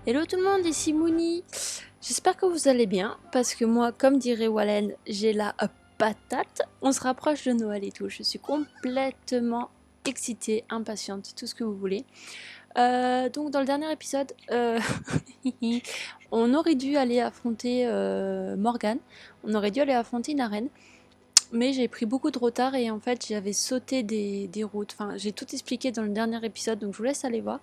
Hello tout le monde, ici Mouni. J'espère que vous allez bien, parce que moi, comme dirait Wallen, j'ai la patate. On se rapproche de Noël et tout. Je suis complètement excitée, impatiente, tout ce que vous voulez. Donc dans le dernier épisode, on aurait dû aller affronter Morgane. On aurait dû aller affronter une arène. Mais j'ai pris beaucoup de retard et en fait j'avais sauté des routes. Enfin, j'ai tout expliqué dans le dernier épisode, donc je vous laisse aller voir.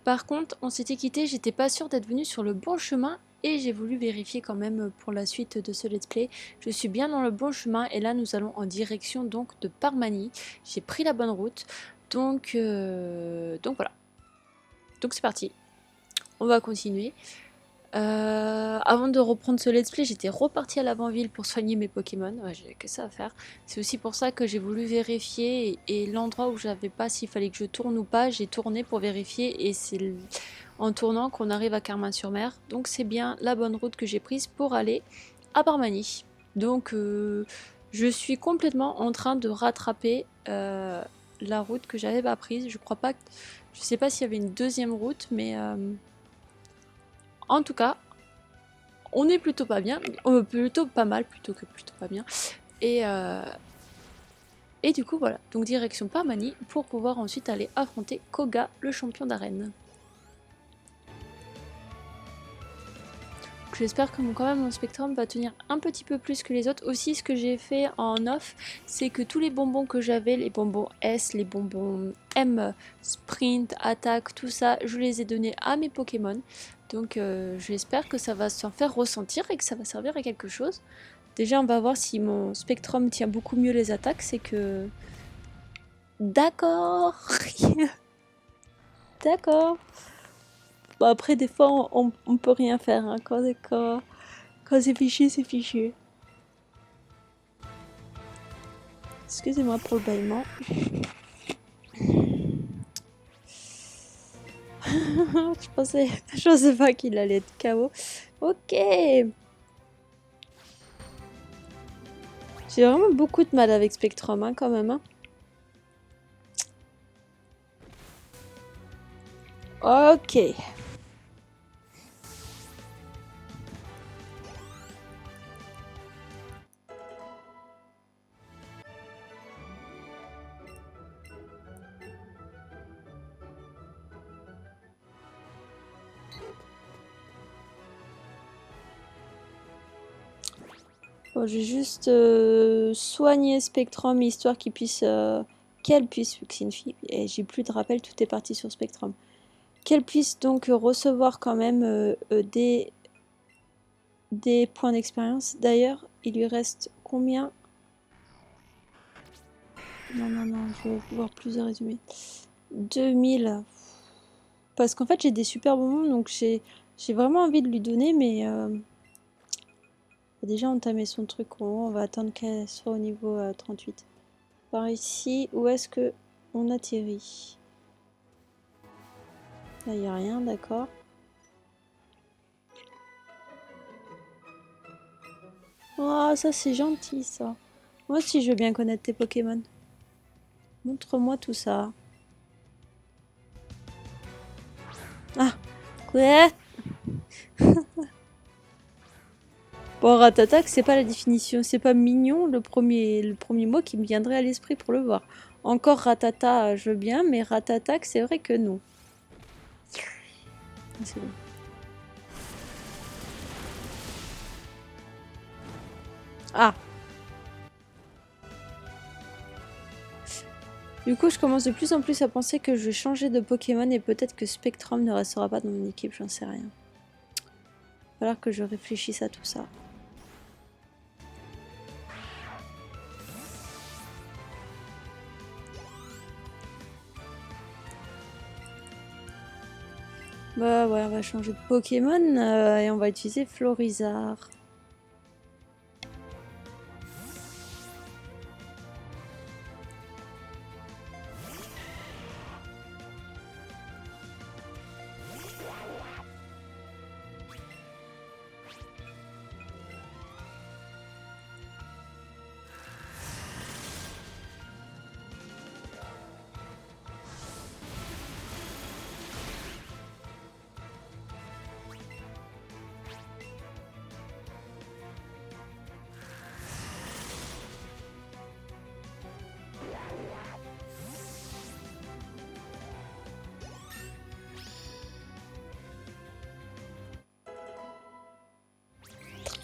Par contre, on s'était quitté, j'étais pas sûre d'être venue sur le bon chemin et j'ai voulu vérifier quand même pour la suite de ce let's play. Je suis bien dans le bon chemin et là nous allons en direction donc de Parmanie. J'ai pris la bonne route, donc voilà. Donc c'est parti, on va continuer. Avant de reprendre ce let's play, j'étais repartie à l'avant-ville pour soigner mes Pokémon. Ouais, j'avais que ça à faire. C'est aussi pour ça que j'ai voulu vérifier et l'endroit où j'avais pas s'il fallait que je tourne ou pas, j'ai tourné pour vérifier et c'est en tournant qu'on arrive à Carmin-sur-Mer. Donc c'est bien la bonne route que j'ai prise pour aller à Parmanie. Donc je suis complètement en train de rattraper la route que j'avais pas prise. Je crois pas que... Je sais pas s'il y avait une deuxième route, mais en tout cas, on est plutôt pas bien, plutôt pas mal plutôt que plutôt pas bien. Et, euh, et du coup voilà, donc direction Parmanie pour pouvoir ensuite aller affronter Koga, le champion d'arène. J'espère que quand même mon Spectrum va tenir un petit peu plus que les autres. Aussi, ce que j'ai fait en off, c'est que tous les bonbons que j'avais, les bonbons S, les bonbons M, Sprint, Attaque, tout ça, je les ai donnés à mes Pokémon. Donc j'espère que ça va s'en faire ressentir et que ça va servir à quelque chose. Déjà, on va voir si mon Spectrum tient beaucoup mieux les attaques. C'est que... D'accord. D'accord. Bon, après, des fois, on peut rien faire. Hein. Quand c'est fichu, c'est fichu. Excusez-moi pour le bâillement. Je pensais pas qu'il allait être KO. Ok. J'ai vraiment beaucoup de mal avec Spectrum, hein, quand même. Hein. Ok. Bon, je vais juste soigner Spectrum histoire qu'elle puisse, vu que c'est une fille, et j'ai plus de rappel, tout est parti sur Spectrum. Qu'elle puisse donc recevoir quand même des points d'expérience. D'ailleurs, il lui reste combien? Non, je vais voir plusieurs résumés. 2000. Parce qu'en fait, j'ai des super bonbons, donc j'ai vraiment envie de lui donner, mais déjà entamé son truc. On va attendre qu'elle soit au niveau 38. Par ici, où est-ce que on atterrit? Là, il n'y a rien, d'accord. Oh, ça c'est gentil, ça. Moi aussi, je veux bien connaître tes Pokémon. Montre-moi tout ça. Ah, quoi? Bon, Ratata, c'est pas la définition, c'est pas mignon le premier mot qui me viendrait à l'esprit pour le voir. Encore Ratata, je veux bien, mais Ratata, c'est vrai que non. C'est bon. Ah! Du coup, je commence de plus en plus à penser que je vais changer de Pokémon et peut-être que Spectrum ne restera pas dans mon équipe, j'en sais rien. Il va falloir que je réfléchisse à tout ça. Bah ouais, on va changer de Pokémon et on va utiliser Florizard.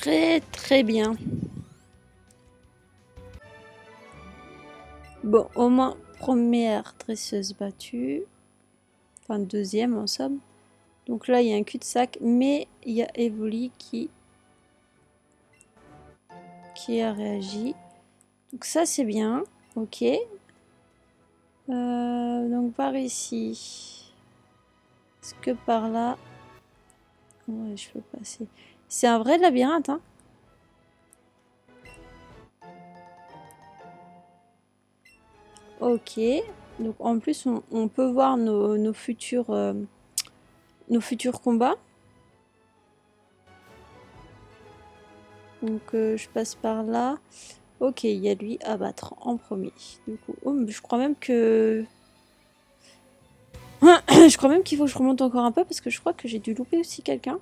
Très très bien. Bon, au moins, première dresseuse battue. Enfin, deuxième en somme. Donc là, il y a un cul-de-sac, mais il y a Evoli qui a réagi. Donc ça, c'est bien. Ok. Donc par ici. Est-ce que par là... Ouais, je peux passer. C'est un vrai labyrinthe, hein. Ok. Donc en plus, on peut voir nos futurs combats. Donc je passe par là. Ok, il y a lui à battre en premier. Du coup, oh, je crois même que... je crois même qu'il faut que je remonte encore un peu parce que je crois que j'ai dû louper aussi quelqu'un.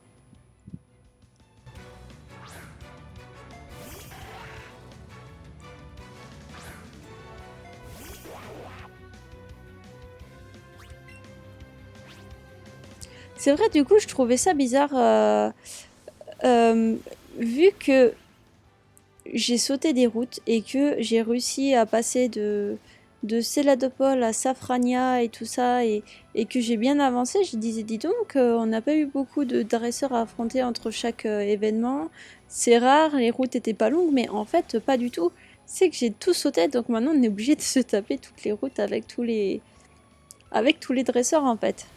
C'est vrai, du coup, je trouvais ça bizarre. Vu que j'ai sauté des routes et que j'ai réussi à passer de Céladopol à Safrania et tout ça, et que j'ai bien avancé, je disais, dis donc, on n'a pas eu beaucoup de dresseurs à affronter entre chaque événement. C'est rare, les routes étaient pas longues, mais en fait, pas du tout. C'est que j'ai tout sauté, donc maintenant on est obligé de se taper toutes les routes avec tous les dresseurs en fait.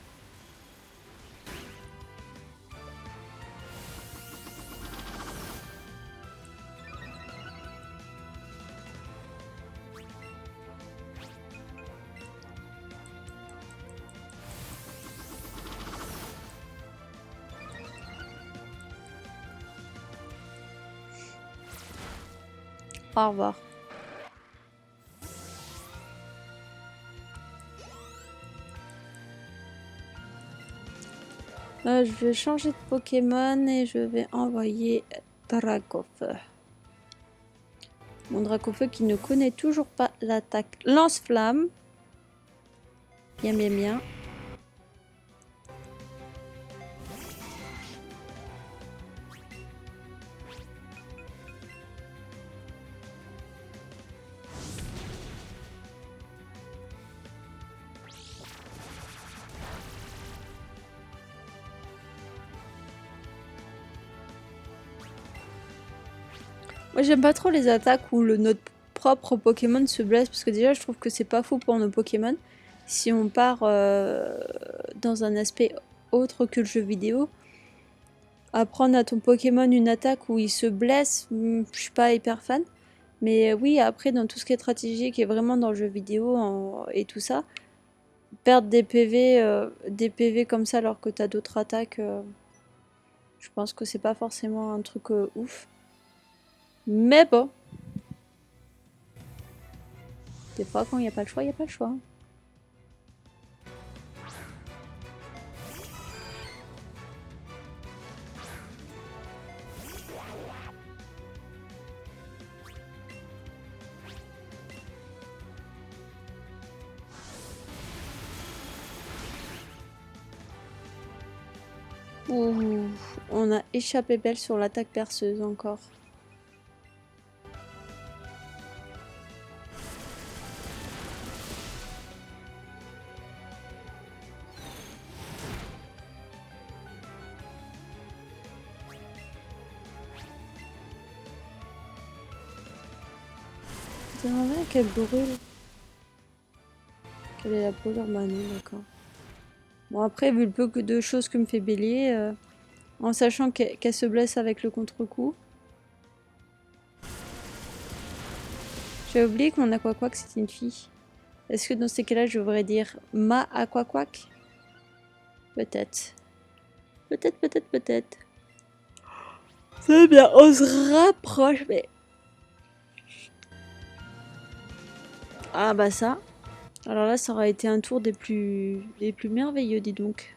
Au revoir. Je vais changer de Pokémon et je vais envoyer Dracofeu. Mon Dracofeu qui ne connaît toujours pas l'attaque lance-flamme. Bien, bien, bien. Moi, j'aime pas trop les attaques où notre propre Pokémon se blesse parce que déjà, je trouve que c'est pas fou pour nos Pokémon. Si on part dans un aspect autre que le jeu vidéo, apprendre à ton Pokémon une attaque où il se blesse, je suis pas hyper fan. Mais oui, après, dans tout ce qui est stratégique et vraiment dans le jeu vidéo et tout ça, perdre des PV comme ça alors que t'as d'autres attaques, je pense que c'est pas forcément un truc ouf. Mais bon, des fois quand il n'y a pas le choix, il n'y a pas le choix. Ouh, on a échappé belle sur l'attaque perceuse encore. J'aimerais qu'elle brûle. Quelle est la brûlure? Bah non, d'accord. Bon après, vu le peu de choses que me fait Bélier, en sachant qu'elle se blesse avec le contre-coup. J'ai oublié que mon Aquaquack c'était une fille. Est-ce que dans ces cas-là, je devrais dire ma Aquaquack? Peut-être. Peut-être, peut-être, peut-être. C'est bien, on se rapproche, mais... Ah bah ça. Alors là, ça aura été un tour des plus merveilleux, dis donc.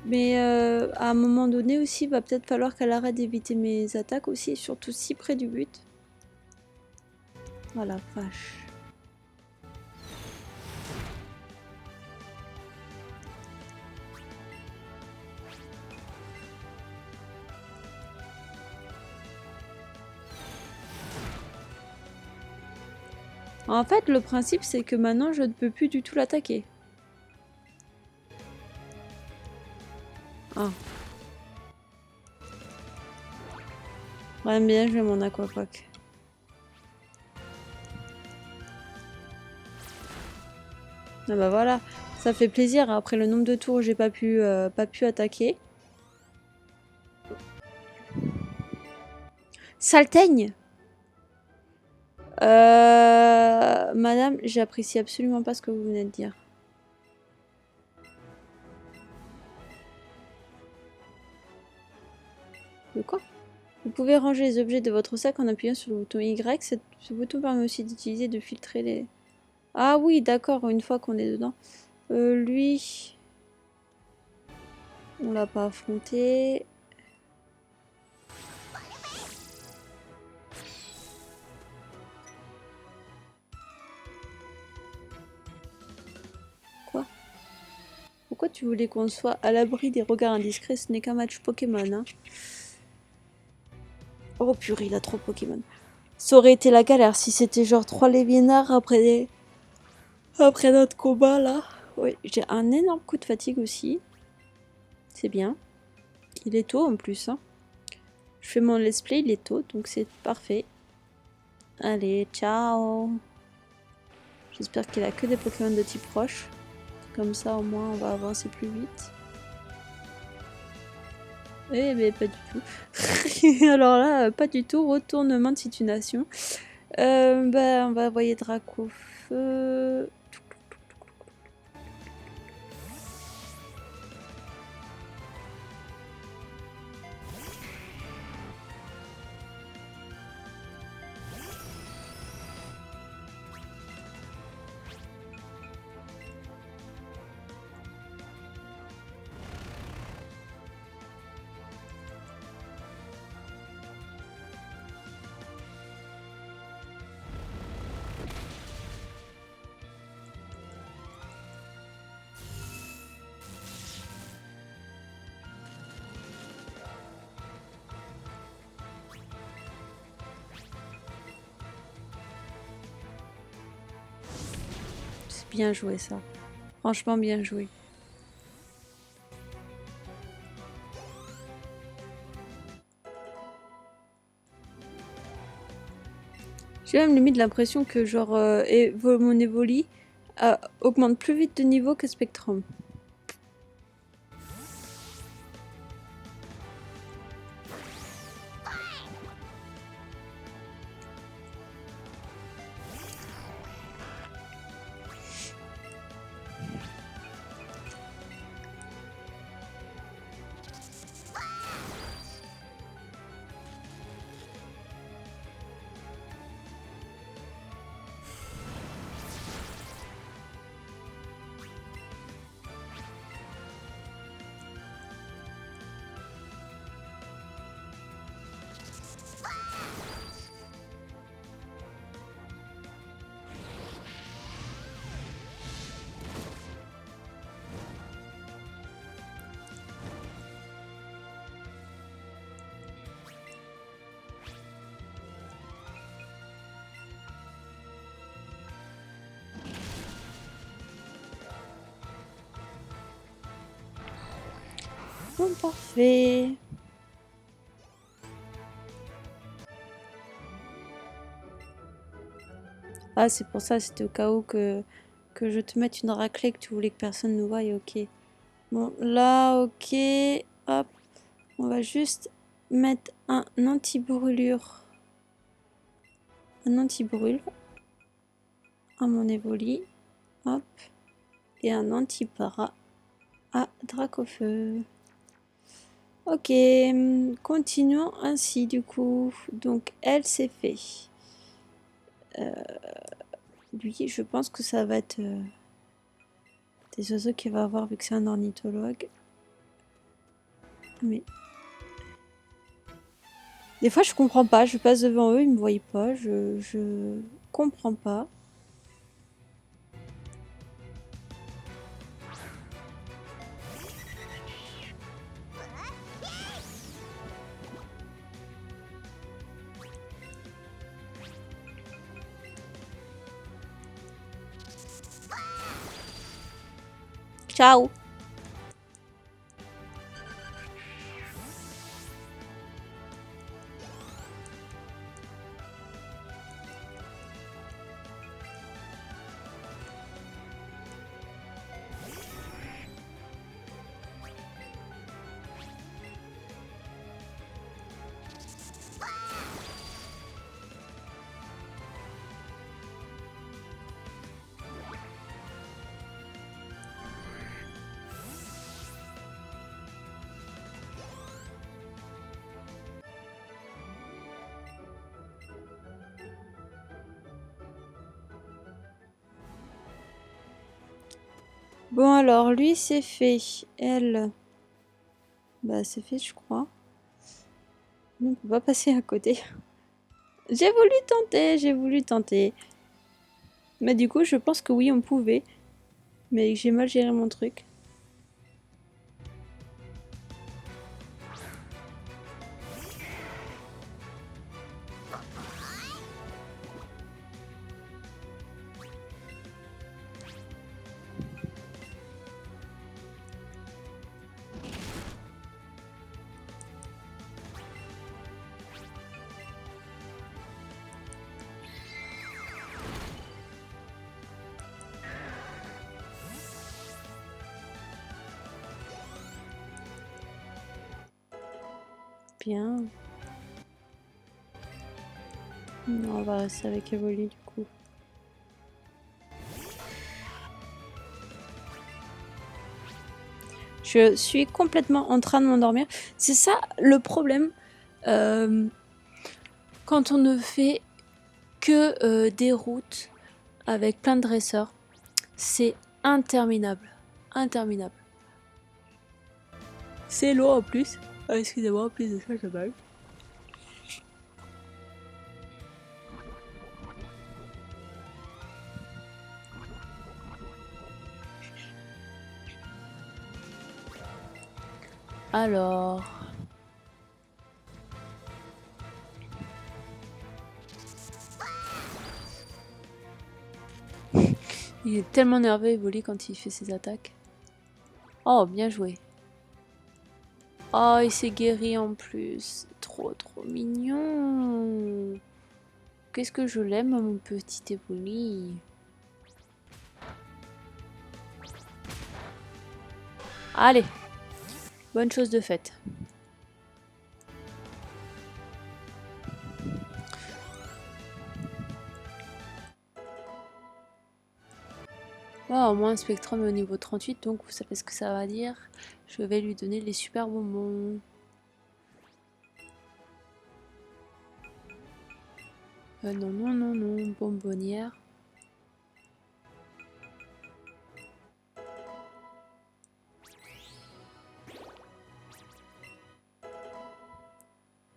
Mais à un moment donné aussi, il va peut-être falloir qu'elle arrête d'éviter mes attaques aussi, surtout si près du but. Oh la vache. En fait, le principe, c'est que maintenant, je ne peux plus du tout l'attaquer. Ah. Ouais, bien joué, mon aquapoc. Ah bah voilà, ça fait plaisir. Après le nombre de tours où j'ai pas pu attaquer. Salteigne! Madame, j'apprécie absolument pas ce que vous venez de dire. De quoi? Vous pouvez ranger les objets de votre sac en appuyant sur le bouton Y. Ce bouton permet aussi d'utiliser de filtrer les... Ah oui, d'accord, une fois qu'on est dedans. Lui... On l'a pas affronté. Quoi? Pourquoi tu voulais qu'on soit à l'abri des regards indiscrets? Ce n'est qu'un match Pokémon, hein. Oh purée, il a trop Pokémon. Ça aurait été la galère si c'était genre 3 Lévienards après notre combat là. Oui, j'ai un énorme coup de fatigue aussi. C'est bien. Il est tôt en plus, hein. Je fais mon let's play, il est tôt, donc c'est parfait. Allez, ciao. J'espère qu'il a que des Pokémon de type roche. Comme ça, au moins, on va avancer plus vite. Eh mais pas du tout. Alors là, pas du tout. Retournement de situation. Bah, on va envoyer Dracofeu. C'est bien joué ça. Franchement bien joué. J'ai même limite l'impression que genre mon Evoli augmente plus vite de niveau que Spectrum. Bon, parfait. Ah, c'est pour ça, c'était au cas où que je te mette une raclée, que tu voulais que personne nous voie, ok. Bon, là, ok. Hop. On va juste mettre un anti-brûlure. Un anti-brûle. À mon Evoli. Hop. Et un anti-para à Dracofeu. Ok, continuons ainsi du coup. Donc elle c'est fait. Lui, je pense que ça va être des oiseaux qu'il va avoir vu que c'est un ornithologue. Mais Des fois, je comprends pas. Je passe devant eux, ils me voient pas. Je comprends pas. Ciao. Bon alors, lui c'est fait. Elle, bah c'est fait je crois. On peut pas passer à côté. J'ai voulu tenter. Mais du coup, je pense que oui, on pouvait. Mais j'ai mal géré mon truc. Bien. Non, on va rester avec Evoli du coup. Je suis complètement en train de m'endormir. C'est ça le problème quand on ne fait que des routes avec plein de dresseurs. C'est interminable. Interminable. C'est long en plus. Ah, excusez-moi, en plus de ça, j'ai mal. Alors... Il est tellement nerveux et volé quand il fait ses attaques. Oh, bien joué. Oh, il s'est guéri en plus. Trop, trop mignon. Qu'est-ce que je l'aime, mon petit Evoli. Allez. Bonne chose de faite. Oh, au moins, un Spectrum est au niveau 38, donc vous savez ce que ça va dire. Je vais lui donner les super bonbons. Non, non, non, non, bonbonnière.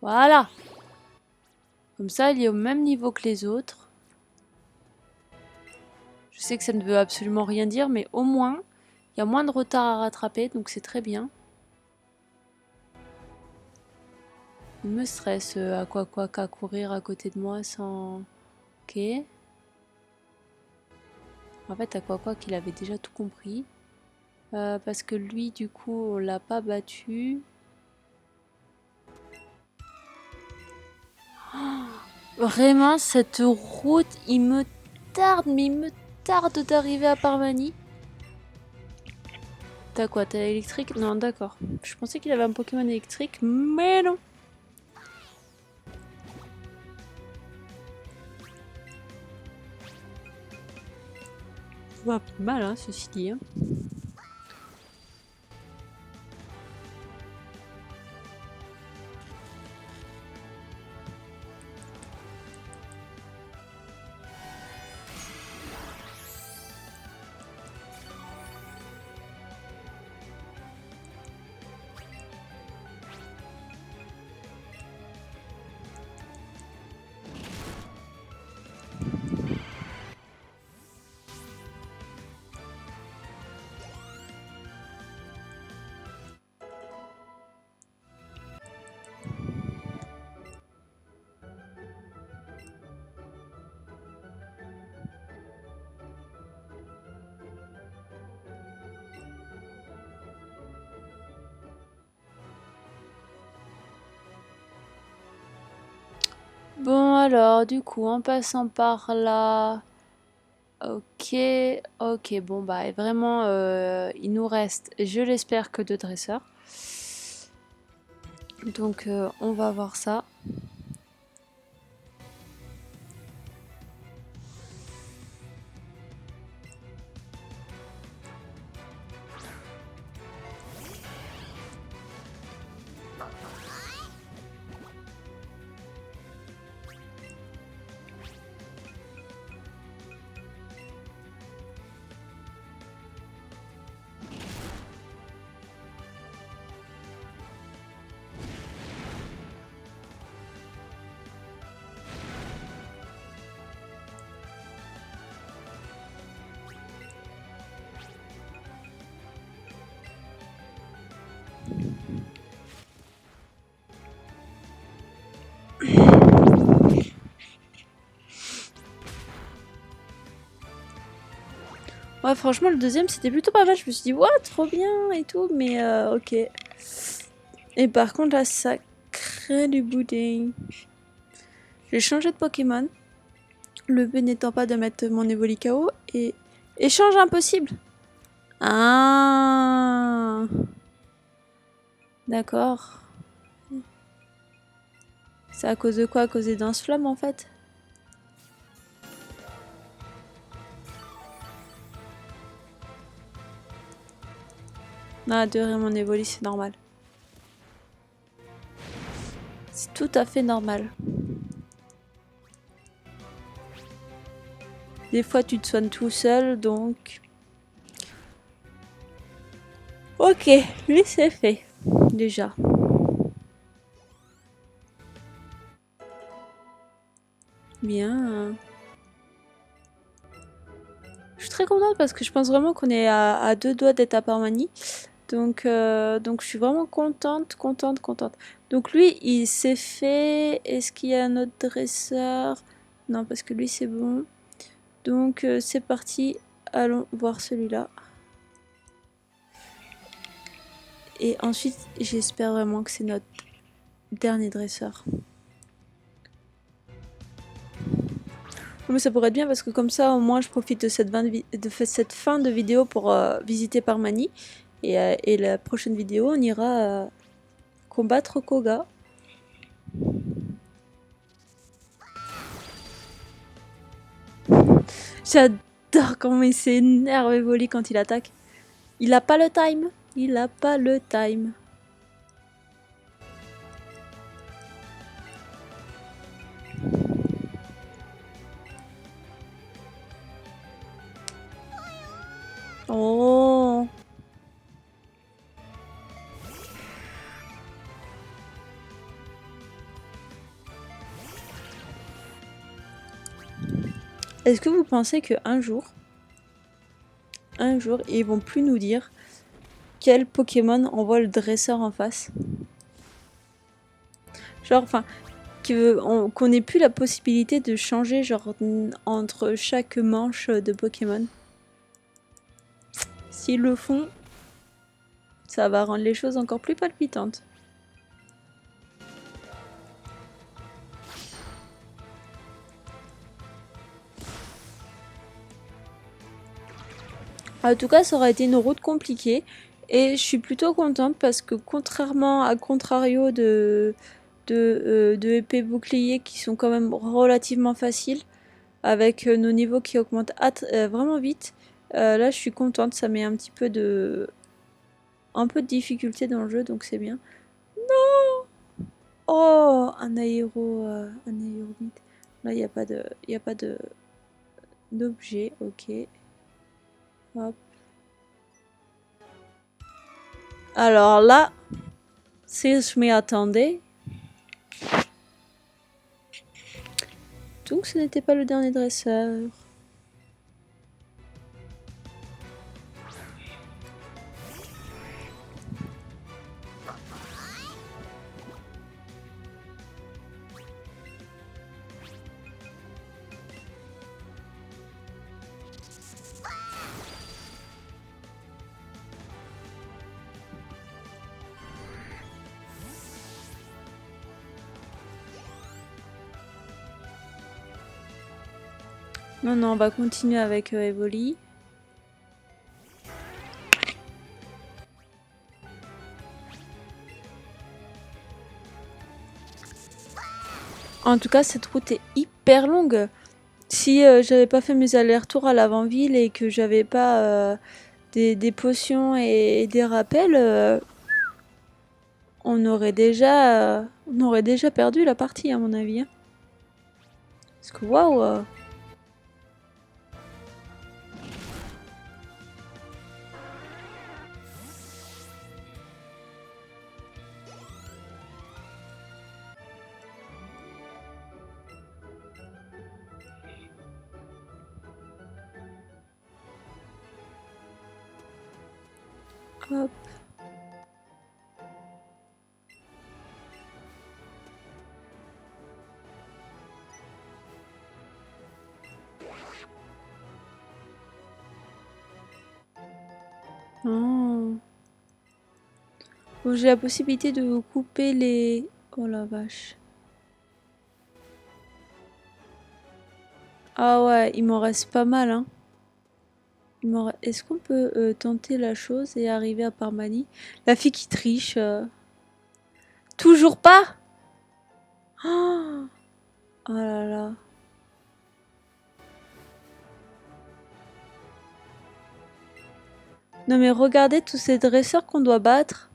Voilà. Comme ça, il est au même niveau que les autres. Je sais que ça ne veut absolument rien dire, mais au moins, il y a moins de retard à rattraper, donc c'est très bien. Il me stresse à quoi qu'à courir à côté de moi sans... Ok. En fait, à quoi qu'il avait déjà tout compris. Parce que lui, du coup, on l'a pas battu. Vraiment, cette route, il me tarde, mais il me tarde d'arriver à Parvani. T'as quoi? T'as électrique? Non, d'accord. Je pensais qu'il avait un Pokémon électrique, mais non. Je vois un peu mal, hein, ceci dit. Hein. alors, du coup, en passant par là... Ok, ok, bon bah et vraiment, il nous reste, je l'espère, que 2 dresseurs. Donc on va voir ça. Ouais, franchement, le deuxième, c'était plutôt pas mal. Je me suis dit, ouais, trop bien et tout, mais ok. Et par contre, là, ça crée du boudin. J'ai changé de Pokémon. Le but n'étant pas de mettre mon Evoli KO. Et échange impossible. Ah, d'accord. C'est à cause de quoi? À cause des danses flammes, en fait. Ah, de rire mon Evoli, c'est normal. C'est tout à fait normal. Des fois, tu te soignes tout seul, donc... Ok, lui, c'est fait. Déjà. Bien. Je suis très contente parce que je pense vraiment qu'on est à 2 doigts d'être à Parmanie. Donc je suis vraiment contente, contente, contente. Donc lui, il s'est fait... Est-ce qu'il y a un autre dresseur? Non, parce que lui, c'est bon. Donc c'est parti. Allons voir celui-là. Et ensuite, j'espère vraiment que c'est notre dernier dresseur. Mais ça pourrait être bien parce que comme ça, au moins, je profite de cette fin de vidéo pour visiter Parmanie. Et la prochaine vidéo, on ira combattre Koga. J'adore comment il s'énerve Evoli quand il attaque. Il a pas le time. Il a pas le time. Oh. Est-ce que vous pensez qu'un jour, ils vont plus nous dire quel Pokémon envoie le dresseur en face? Genre, enfin, qu'on ait plus la possibilité de changer genre entre chaque manche de Pokémon. S'ils le font, ça va rendre les choses encore plus palpitantes. En tout cas, ça aurait été une route compliquée. Et je suis plutôt contente parce que contrairement à contrario de épée bouclier qui sont quand même relativement faciles, avec nos niveaux qui augmentent vraiment vite, là je suis contente, ça met un peu de difficulté dans le jeu, donc c'est bien. Non. Oh, un aéromite. Là, il n'y a pas d'objet, ok. Hop. Alors là, si je m'y attendais. Donc ce n'était pas le dernier dresseur. Non, non, on va continuer avec Evoli. En tout cas, cette route est hyper longue. Si j'avais pas fait mes allers-retours à l'avant-ville et que j'avais pas des potions et des rappels, on aurait déjà perdu la partie à mon avis. Hein. Parce que waouh Hop. Oh. Donc, j'ai la possibilité de vous couper les... Oh la vache. Ah ouais, il m'en reste pas mal, hein. Est-ce qu'on peut tenter la chose et arriver à Parmanie? La fille qui triche. Toujours pas? Oh, oh là là. Non mais regardez tous ces dresseurs qu'on doit battre.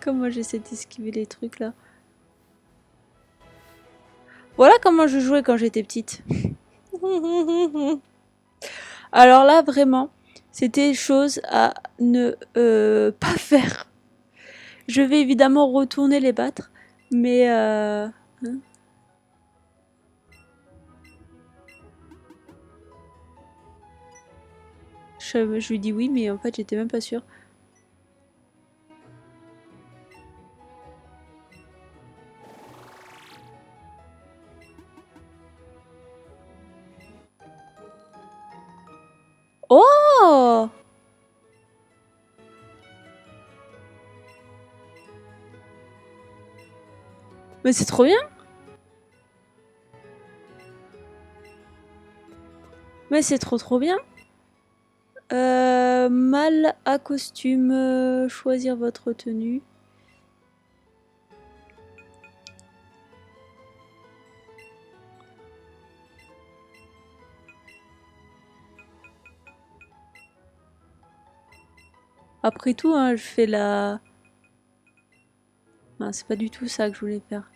Comment j'essaie d'esquiver les trucs là. Voilà comment je jouais quand j'étais petite. Alors là, vraiment, c'était chose à ne pas faire. Je vais évidemment retourner les battre, mais... hein. Je lui dis oui, mais en fait, j'étais même pas sûre. Oh! Mais c'est trop bien! Mais c'est trop bien! Mal à costume, choisir votre tenue. Après tout, hein, je fais la... Ah, c'est pas du tout ça que je voulais faire.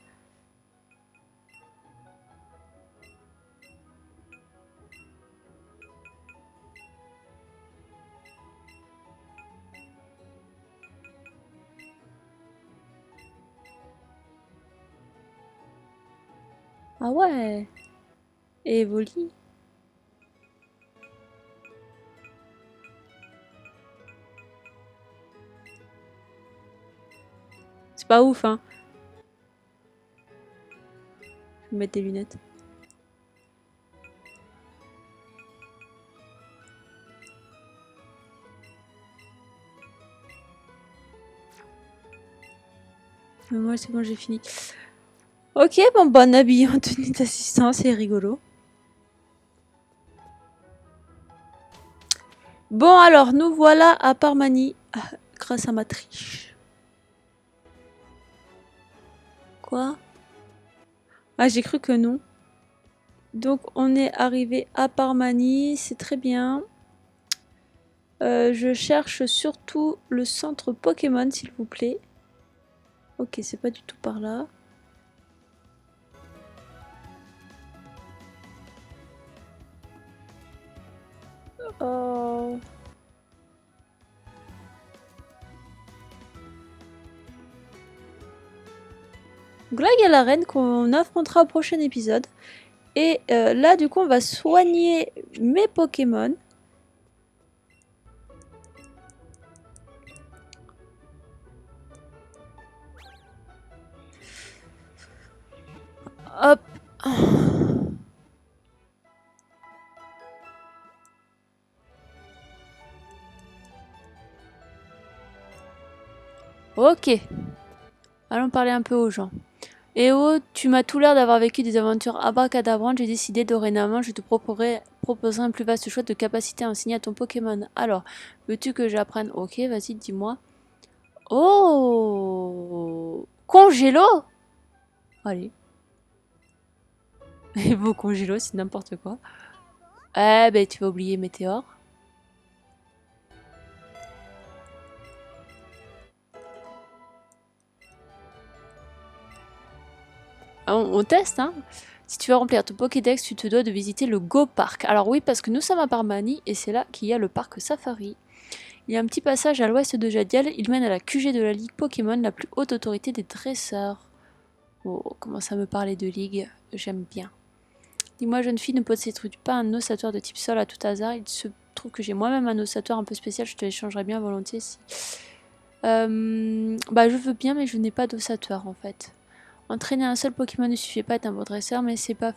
Ah ouais! Et Evoli. C'est pas ouf, hein. Je vais mettre des lunettes. Mais moi, c'est bon, j'ai fini. Ok, bon habillé en tenue d'assistant, c'est rigolo. Bon, alors, nous voilà à Parmanie, grâce à ma triche. Quoi? Ah, j'ai cru que non. Donc, on est arrivé à Parmanie, c'est très bien. Je cherche surtout le centre Pokémon, s'il vous plaît. Ok, c'est pas du tout par là. Oh. Donc là, il y a la reine qu'on affrontera au prochain épisode. Et là, du coup, on va soigner mes Pokémon. Hop. Ok. Allons parler un peu aux gens. Eh oh, tu m'as tout l'air d'avoir vécu des aventures abracadabrantes. J'ai décidé dorénavant, je te proposerai un plus vaste choix de capacités à enseigner à ton Pokémon. Alors, veux-tu que j'apprenne? Ok, vas-y, dis-moi. Oh! Congélo? Allez. Et vos congélo, c'est n'importe quoi. Eh ben, tu vas oublier Météore. On teste, hein. Si tu veux remplir ton Pokédex, tu te dois de visiter le Go Park. Alors oui, parce que nous sommes à Parmanie et c'est là qu'il y a le parc Safari. Il y a un petit passage à l'ouest de Jadiel. Il mène à la QG de la Ligue Pokémon, la plus haute autorité des dresseurs. Oh, comment ça me parlait de Ligue. J'aime bien. Dis-moi, jeune fille, ne possèdes-tu pas un ossateur de type sol à tout hasard? Il se trouve que j'ai moi-même un ossateur un peu spécial. Je te l'échangerais bien volontiers si... bah, je veux bien, mais je n'ai pas d'ossateur en fait. Entraîner un seul Pokémon ne suffit pas à être un bon dresseur, mais c'est pas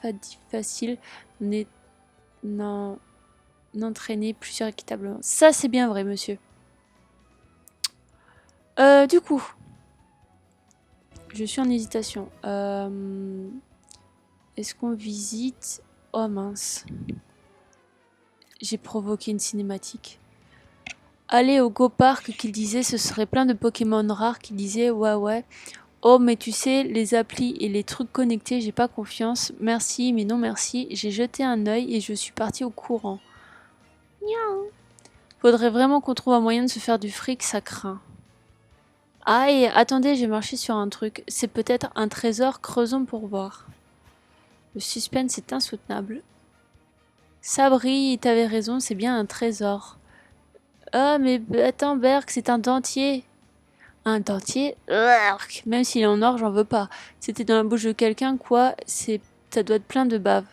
facile d'entraîner plusieurs équitablement. Ça, c'est bien vrai, monsieur. Du coup, je suis en hésitation. Est-ce qu'on visite... Oh mince. J'ai provoqué une cinématique. Aller au Go Park, qu'il disait, ce serait plein de Pokémon rares, qu'il disait, ouais. Oh, mais tu sais, les applis et les trucs connectés, j'ai pas confiance. Merci, mais non merci. J'ai jeté un œil et je suis partie au courant. Miaou. Faudrait vraiment qu'on trouve un moyen de se faire du fric, ça craint. Ah, et attendez, j'ai marché sur un truc. C'est peut-être un trésor, creusons pour voir. Le suspense est insoutenable. Sabri, t'avais raison, c'est bien un trésor. Ah, mais attends, Berk, c'est un dentier. Un dentier? Urgh. Même s'il est en or, j'en veux pas. C'était dans la bouche de quelqu'un, quoi. Ça doit être plein de bave.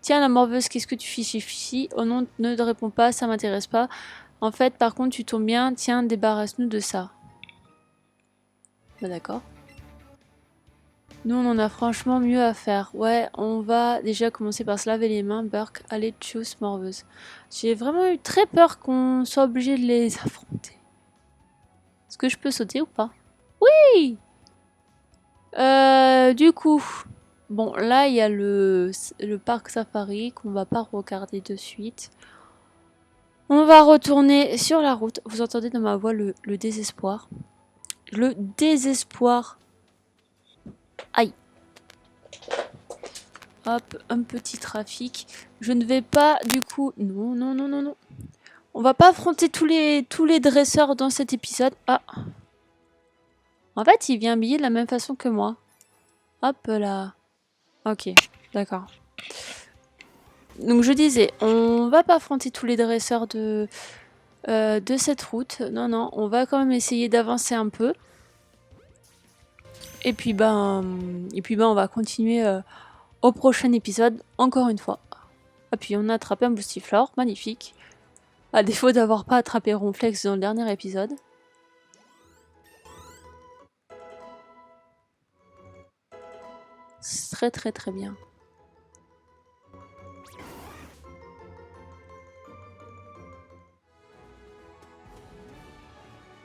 Tiens, la morveuse, qu'est-ce que tu fiches ici? Oh non, ne te réponds pas, ça m'intéresse pas. En fait, par contre, tu tombes bien. Tiens, débarrasse-nous de ça. Bah d'accord. Nous, on en a franchement mieux à faire. Ouais, on va déjà commencer par se laver les mains. Burke, allez, tchuss, morveuse. J'ai vraiment eu très peur qu'on soit obligé de les affronter. Est-ce que je peux sauter ou pas? Oui! Du coup, bon, là, il y a le parc safari qu'on va pas regarder de suite. On va retourner sur la route. Vous entendez dans ma voix le désespoir. Le désespoir. Aïe. Hop, un petit trafic. Je ne vais pas, du coup... Non. On va pas affronter tous les dresseurs dans cet épisode. Ah. En fait, il vient habillé de la même façon que moi. Hop là. Ok, d'accord. Donc je disais, on va pas affronter tous les dresseurs de cette route. Non, on va quand même essayer d'avancer un peu. Et puis on va continuer au prochain épisode, encore une fois. Ah puis on a attrapé un Boostiflore, magnifique. À défaut d'avoir pas attrapé Ronflex dans le dernier épisode. C'est très bien.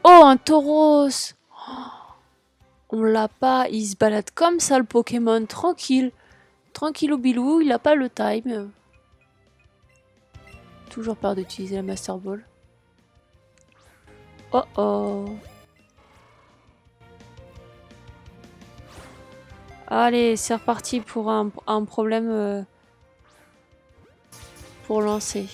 Oh, un Tauros! On l'a pas, il se balade comme ça le Pokémon, tranquille. Tranquille au bilou, il a pas le time. Toujours peur d'utiliser la Master Ball. Oh oh. Allez, c'est reparti pour un problème pour lancer.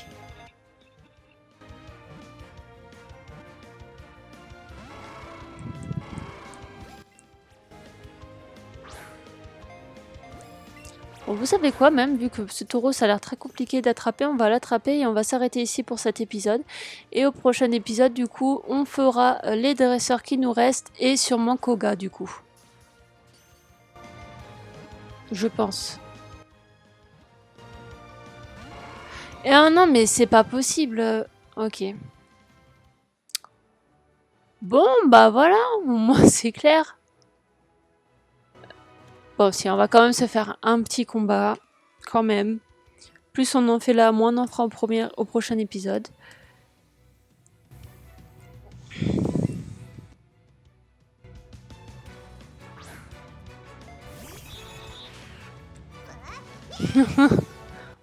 Bon, vous savez quoi, même, vu que ce taureau ça a l'air très compliqué d'attraper, on va l'attraper et on va s'arrêter ici pour cet épisode. Et au prochain épisode, du coup, on fera les dresseurs qui nous restent et sûrement Koga, du coup. Je pense. Et ah non, mais c'est pas possible. Ok. Bon, bah voilà, au moins c'est clair. Bon, si, on va quand même se faire un petit combat, quand même. Plus on en fait là, moins on en fera au prochain épisode.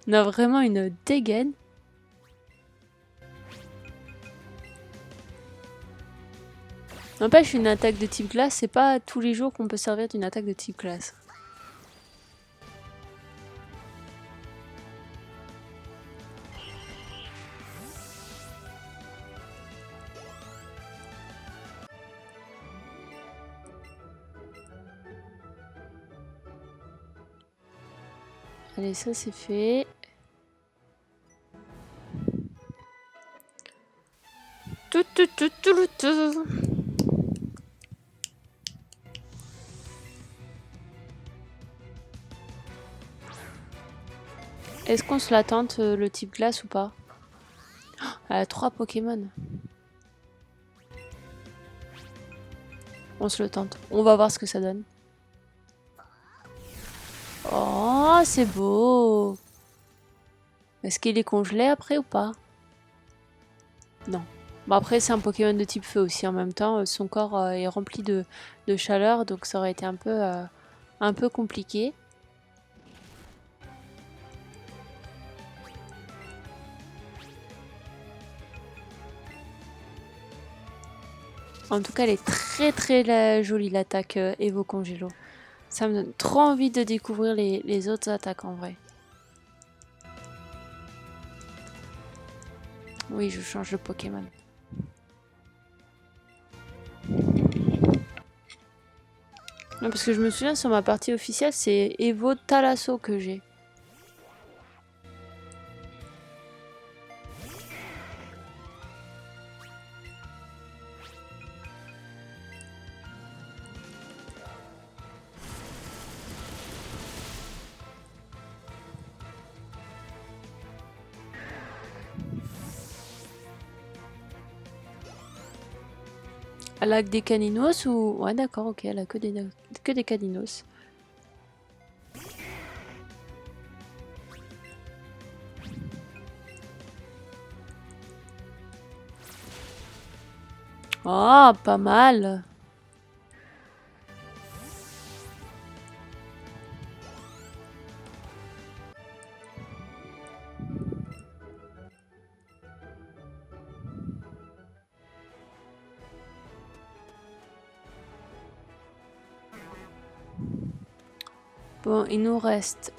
On a vraiment une dégaine. N'empêche, une attaque de type glace, c'est pas tous les jours qu'on peut servir d'une attaque de type glace. Allez, ça c'est fait. Tout, tout, tout, tout, tout. Est-ce qu'on se la tente le type glace ou pas? Elle a 3 Pokémon. On se le tente. On va voir ce que ça donne. Oh, c'est beau. Est-ce qu'il est congelé après ou pas? Non. Bon, après, c'est un Pokémon de type feu aussi. En même temps, son corps est rempli de chaleur, donc ça aurait été un peu compliqué. En tout cas, elle est très jolie l'attaque Evo Congélo. Ça me donne trop envie de découvrir les autres attaques en vrai. Oui, je change de Pokémon. Non, parce que je me souviens sur ma partie officielle, c'est Evo Talasso que j'ai. Elle a que des caninos ou... Ouais, d'accord, ok, elle a que des caninos. Oh, pas mal. Bon, il nous reste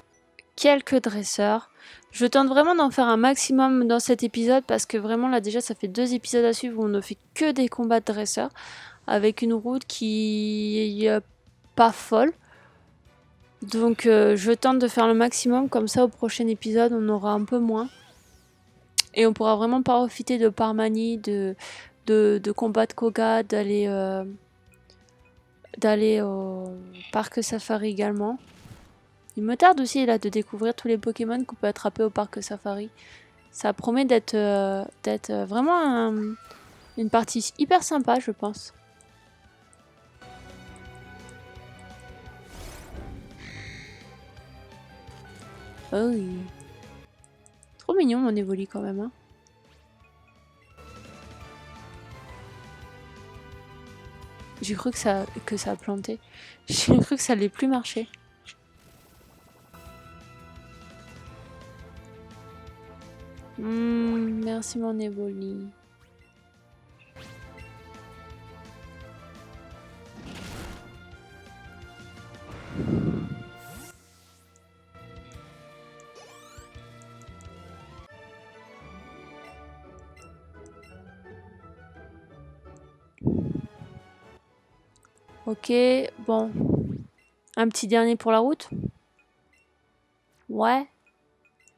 quelques dresseurs. Je tente vraiment d'en faire un maximum dans cet épisode parce que vraiment là déjà ça fait 2 épisodes à suivre où on ne fait que des combats de dresseurs avec une route qui est pas folle. Donc je tente de faire le maximum, comme ça au prochain épisode on aura un peu moins. Et on pourra vraiment profiter de Parmanie, de combattre Koga, d'aller au parc Safari également. Il me tarde aussi là de découvrir tous les Pokémon qu'on peut attraper au parc Safari. Ça promet d'être vraiment une partie hyper sympa, je pense. Oh oui. Trop mignon mon Evoli quand même. Hein. J'ai cru que ça a planté. J'ai cru que ça allait plus marcher. Merci mon Evoli. Ok, bon. Un petit dernier pour la route? Ouais.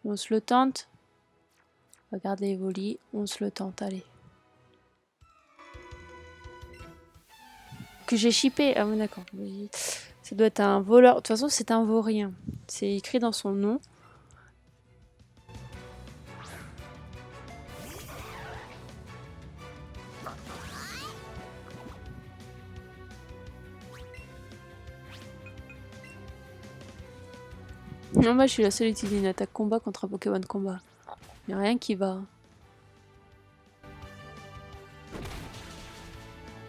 On se le tente. Regardez Evoli, on se le tente, allez. Que j'ai shippé. Ah oui, d'accord. Ça doit être un voleur. De toute façon, c'est un vaurien. C'est écrit dans son nom. Non, moi je suis la seule à utiliser une attaque combat contre un Pokémon combat. Y a rien qui va.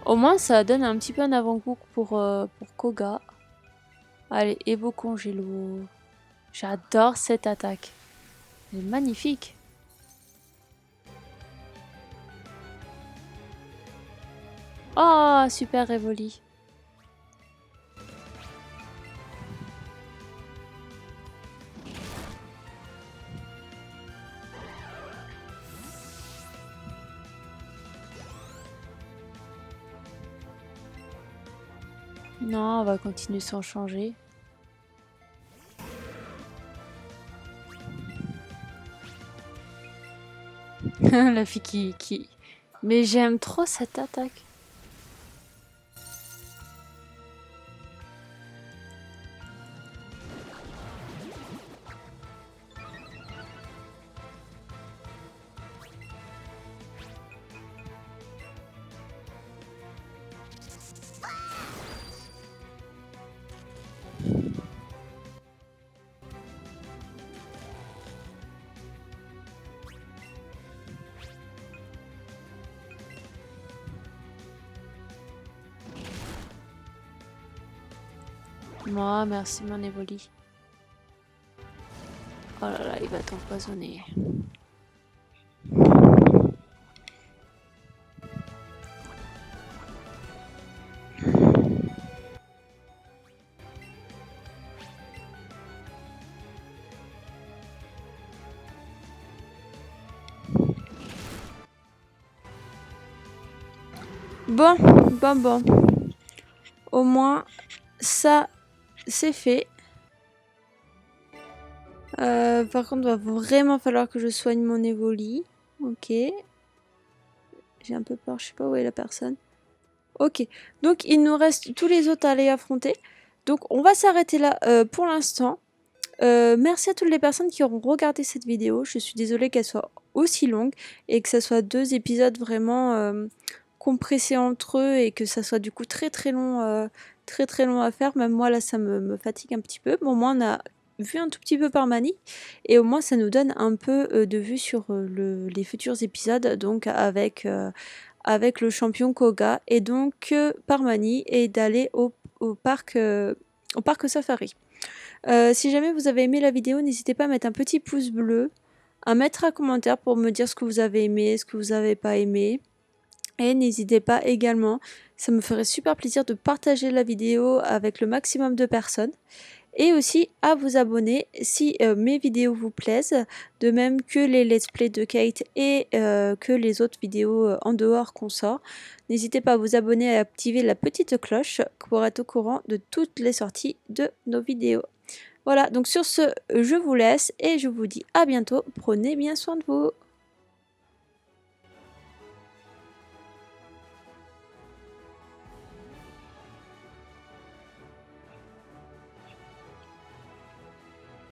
Au moins, ça donne un petit peu un avant-goût pour Koga. Allez, Evo Congélo. J'adore cette attaque. Elle est magnifique. Oh, super Revoli. Non, on va continuer sans changer. La fille qui... Mais j'aime trop cette attaque. Moi, merci mon Evoli. Oh là là, il va t'empoisonner. Bon. Au moins, ça, c'est fait. Par contre, il va vraiment falloir que je soigne mon Evoli. Ok. J'ai un peu peur, je sais pas où est la personne. Ok, donc il nous reste tous les autres à aller affronter. Donc on va s'arrêter là pour l'instant. Merci à toutes les personnes qui auront regardé cette vidéo. Je suis désolée qu'elle soit aussi longue et que ce soit 2 épisodes vraiment compressés entre eux et que ça soit du coup très long à faire. Même moi là ça me fatigue un petit peu. Bon, moi on a vu un tout petit peu par Mani et au moins ça nous donne un peu de vue sur les futurs épisodes, donc avec le champion Koga et donc par Mani, et d'aller au parc safari. Si jamais vous avez aimé la vidéo, n'hésitez pas à mettre un petit pouce bleu, à mettre un commentaire pour me dire ce que vous avez aimé, ce que vous n'avez pas aimé. Et n'hésitez pas également, ça me ferait super plaisir de partager la vidéo avec le maximum de personnes. Et aussi à vous abonner si mes vidéos vous plaisent, de même que les let's play de Kate et que les autres vidéos en dehors qu'on sort. N'hésitez pas à vous abonner et à activer la petite cloche pour être au courant de toutes les sorties de nos vidéos. Voilà, donc sur ce, je vous laisse et je vous dis à bientôt. Prenez bien soin de vous.